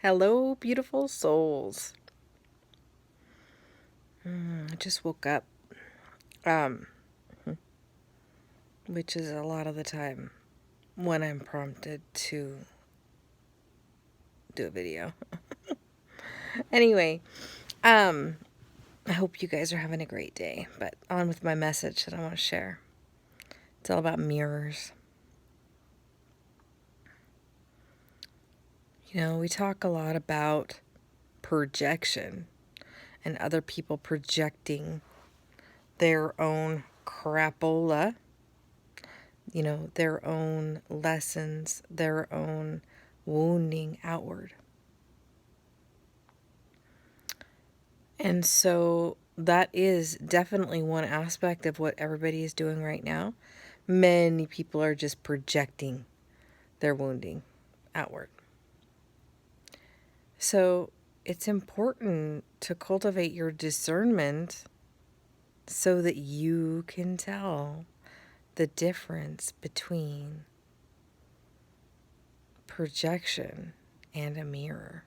Hello, beautiful souls. I just woke up, um, which is a lot of the time when I'm prompted to do a video. Anyway, I hope you guys are having a great day, but on with my message that I want to share. It's all about mirrors. You know, we talk a lot about projection and other people projecting their own crapola, their own lessons, their own wounding outward. And so that is definitely one aspect of what everybody is doing right now. Many people are just projecting their wounding outward. So it's important to cultivate your discernment so that you can tell the difference between projection and a mirror.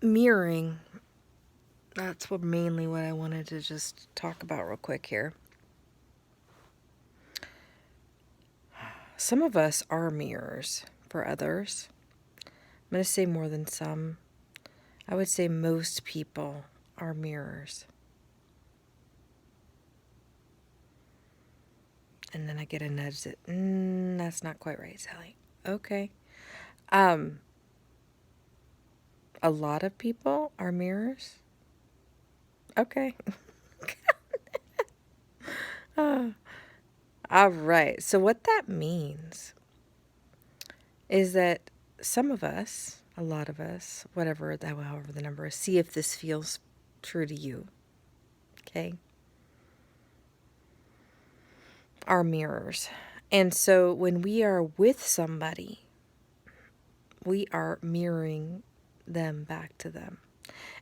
Mirroring, that's mainly what I wanted to just talk about real quick here. Some of us are mirrors for others. I'm going to say more than some. I would say most people are mirrors. And then I get a nudge that, that's not quite right, Sally. Okay. A lot of people are mirrors. Okay. All right. So what that means is that some of us, a lot of us, however the number is, see if this feels true to you. Okay. Are mirrors. And so when we are with somebody, we are mirroring them back to them.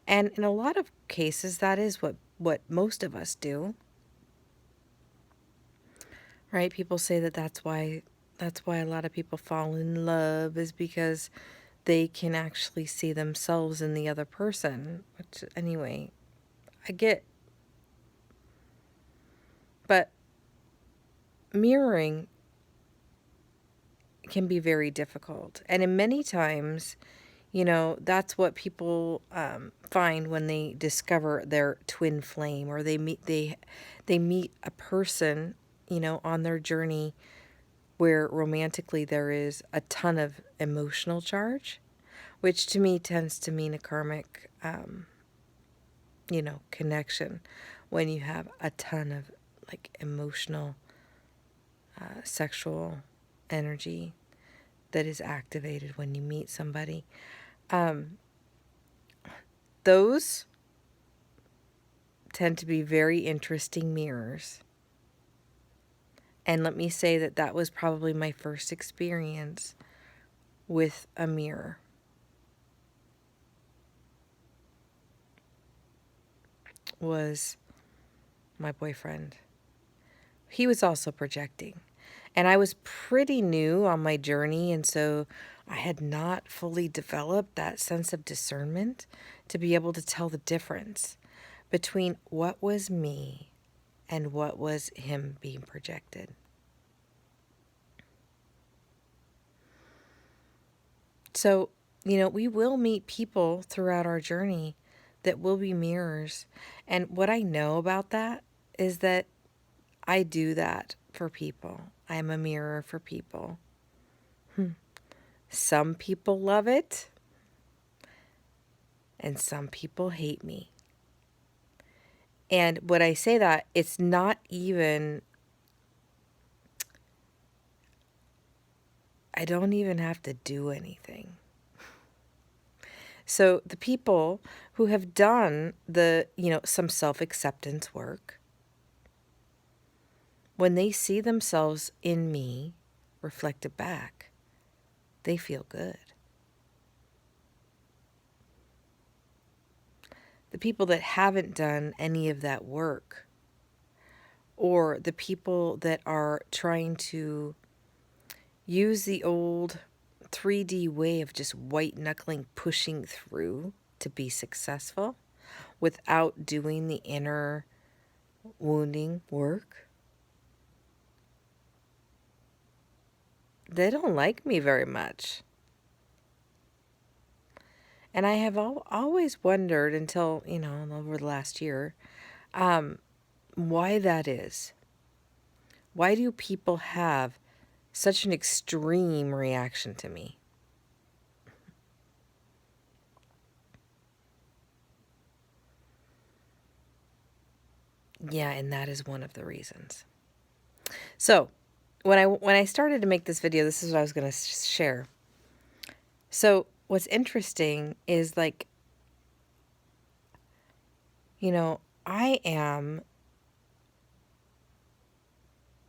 And in a lot of cases, that is what most of us do. Right? People say that that's why a lot of people fall in love, is because they can actually see themselves in the other person. Which, anyway, I get. But mirroring can be very difficult. And in many times, that's what people find when they discover their twin flame, or they meet a person, on their journey where romantically there is a ton of emotional charge, which to me tends to mean a karmic, connection, when you have a ton of like emotional, sexual energy that is activated when you meet somebody. Those tend to be very interesting mirrors. And let me say that was probably my first experience with a mirror. Was my boyfriend. He was also projecting. And I was pretty new on my journey, and so I had not fully developed that sense of discernment to be able to tell the difference between what was me and what was him being projected. So, we will meet people throughout our journey that will be mirrors. And what I know about that is that I do that for people. I am a mirror for people. Some people love it, and some people hate me. And when I say that, it's not even, I don't even have to do anything. So the people who have done some self-acceptance work, when they see themselves in me reflected back, they feel good. The people that haven't done any of that work or the people that are trying to use the old 3D way of just white knuckling pushing through to be successful without doing the inner wounding work, they don't like me very much. And I have always wondered until, over the last year, why that is. Why do people have such an extreme reaction to me? Yeah, and that is one of the reasons. So, when I started to make this video, this is what I was going to share. So, what's interesting is I am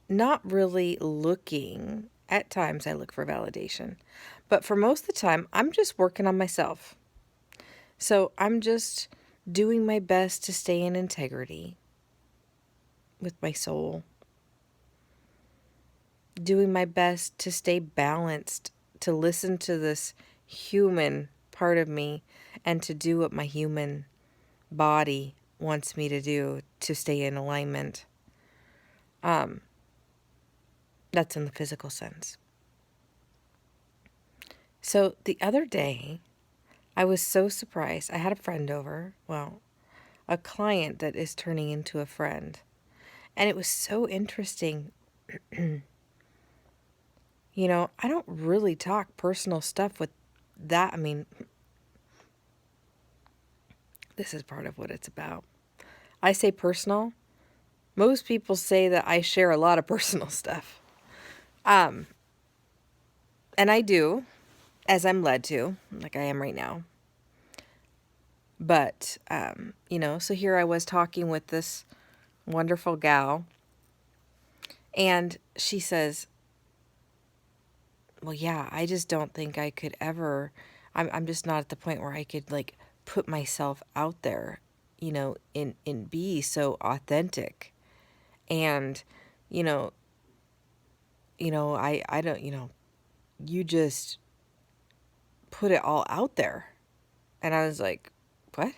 not really looking, at times I look for validation, but for most of the time, I'm just working on myself. So I'm just doing my best to stay in integrity with my soul, doing my best to stay balanced, to listen to this human part of me, and to do what my human body wants me to do to stay in alignment. That's in the physical sense. So the other day, I was so surprised. I had a friend over, well, a client that is turning into a friend. And it was so interesting. I don't really talk personal stuff with that. I mean, this is part of what it's about. I say personal. Most people say that I share a lot of personal stuff. And I do, as I'm led to, like I am right now. But, so here I was talking with this wonderful gal, and she says, well, yeah, I just don't think I could ever, I'm just not at the point where I could put myself out there, in be so authentic. And, you know, I don't, you just put it all out there. And I was like, what?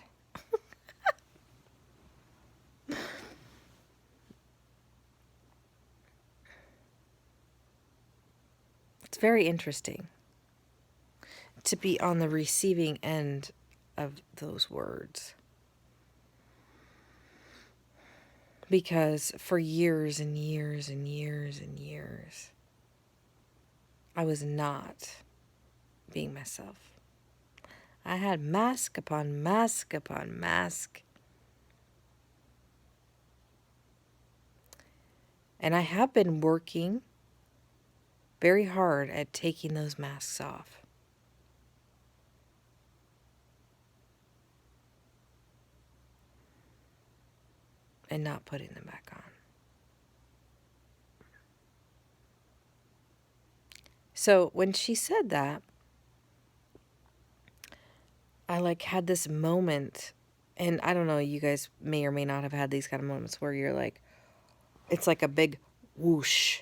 It's very interesting to be on the receiving end of those words. Because for years and years and years and years, I was not being myself. I had mask upon mask upon mask. And I have been working very hard at taking those masks off. And not putting them back on. So when she said that, I had this moment, and I don't know, you guys may or may not have had these kind of moments where you're it's like a big whoosh,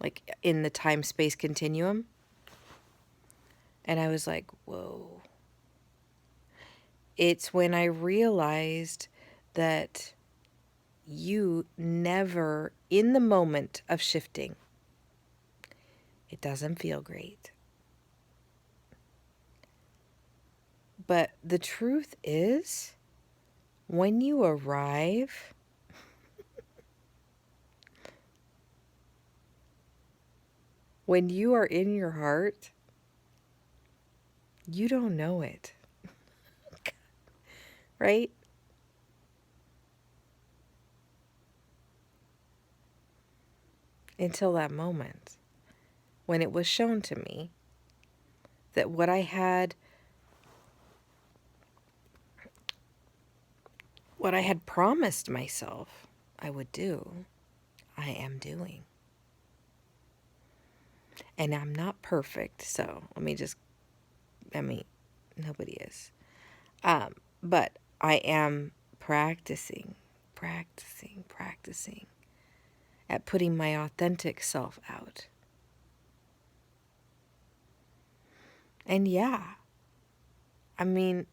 like in the time-space continuum. And I was like, whoa. It's when I realized that you never, in the moment of shifting, it doesn't feel great. But the truth is, when you arrive, when you are in your heart, you don't know it. Right? Until that moment when it was shown to me that what I had promised myself I would do, I am doing. And I'm not perfect, so nobody is. But I am practicing. at putting my authentic self out. And yeah, I mean,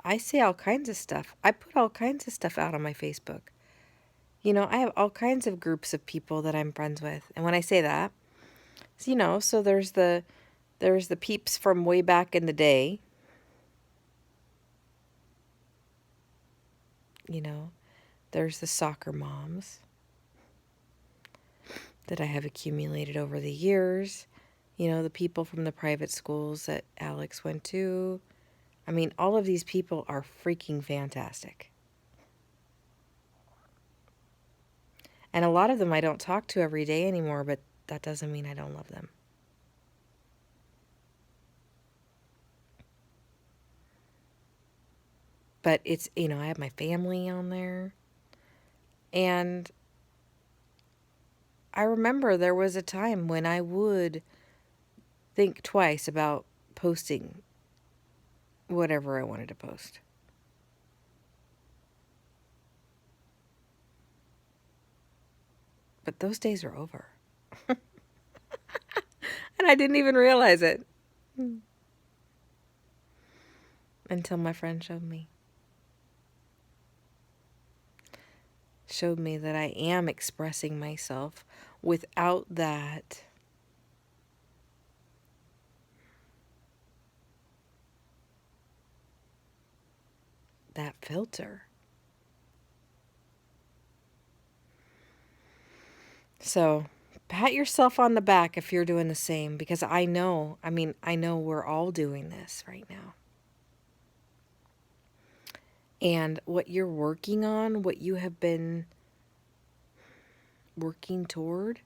I say all kinds of stuff. I put all kinds of stuff out on my Facebook. I have all kinds of groups of people that I'm friends with. And when I say that, so there's the peeps from way back in the day. There's the soccer moms that I have accumulated over the years. The people from the private schools that Alex went to. I mean, all of these people are freaking fantastic. And a lot of them I don't talk to every day anymore, but that doesn't mean I don't love them. But it's, I have my family on there. And I remember there was a time when I would think twice about posting whatever I wanted to post. But those days are over. And I didn't even realize it until my friend showed me. Showed me that I am expressing myself without that filter. So pat yourself on the back if you're doing the same, because I know we're all doing this right now. And what you're working on, what you have been working toward,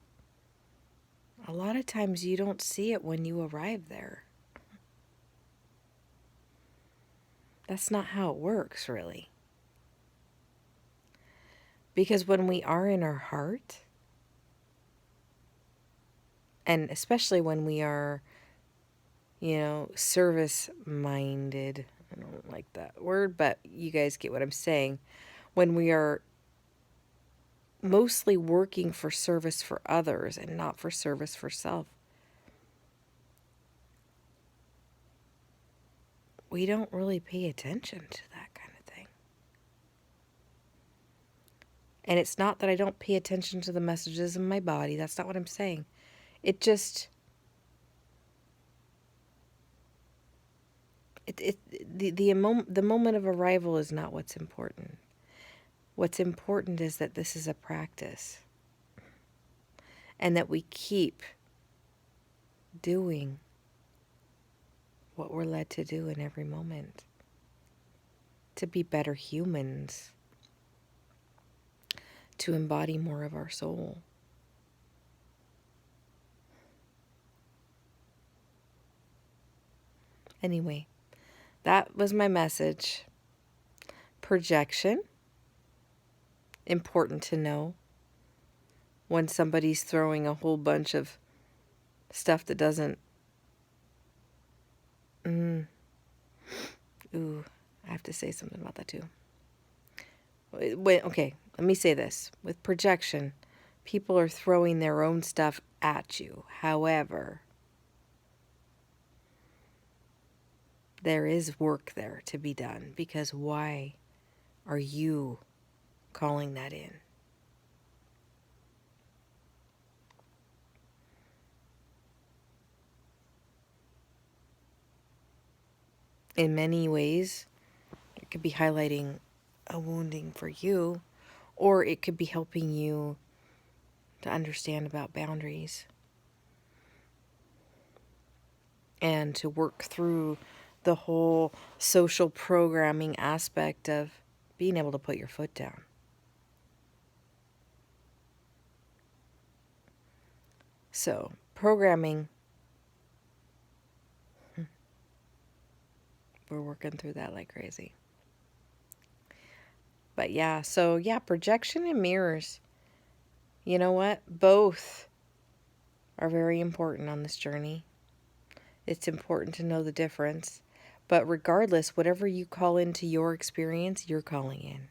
a lot of times you don't see it when you arrive there. That's not how it works, really. Because when we are in our heart, and especially when we are, service-minded, I don't like that word, but you guys get what I'm saying. When we are mostly working for service for others and not for service for self, we don't really pay attention to that kind of thing. And it's not that I don't pay attention to the messages in my body. That's not what I'm saying. It just... the moment of arrival is not what's important. What's important is that this is a practice. And that we keep doing what we're led to do in every moment. To be better humans. To embody more of our soul. Anyway, that was my message. Projection. Important to know when somebody's throwing a whole bunch of stuff that doesn't... I have to say something about that too. Okay, let me say this. With projection, people are throwing their own stuff at you. However, there is work there to be done, because why are you calling that in? In many ways, it could be highlighting a wounding for you, or it could be helping you to understand about boundaries and to work through the whole social programming aspect of being able to put your foot down. So, programming, we're working through that like crazy. But yeah, projection and mirrors. You know what? Both are very important on this journey. It's important to know the difference. But regardless, whatever you call into your experience, you're calling in.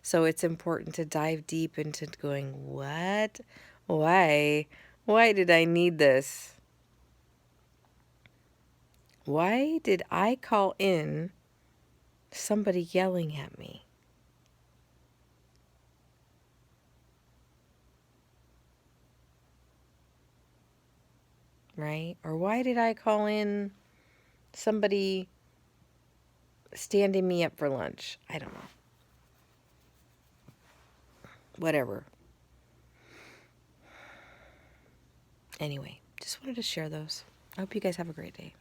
So it's important to dive deep into going, what Why? Why did I need this? Why did I call in somebody yelling at me? Right? Or why did I call in somebody standing me up for lunch? I don't know. Whatever. Anyway, just wanted to share those. I hope you guys have a great day.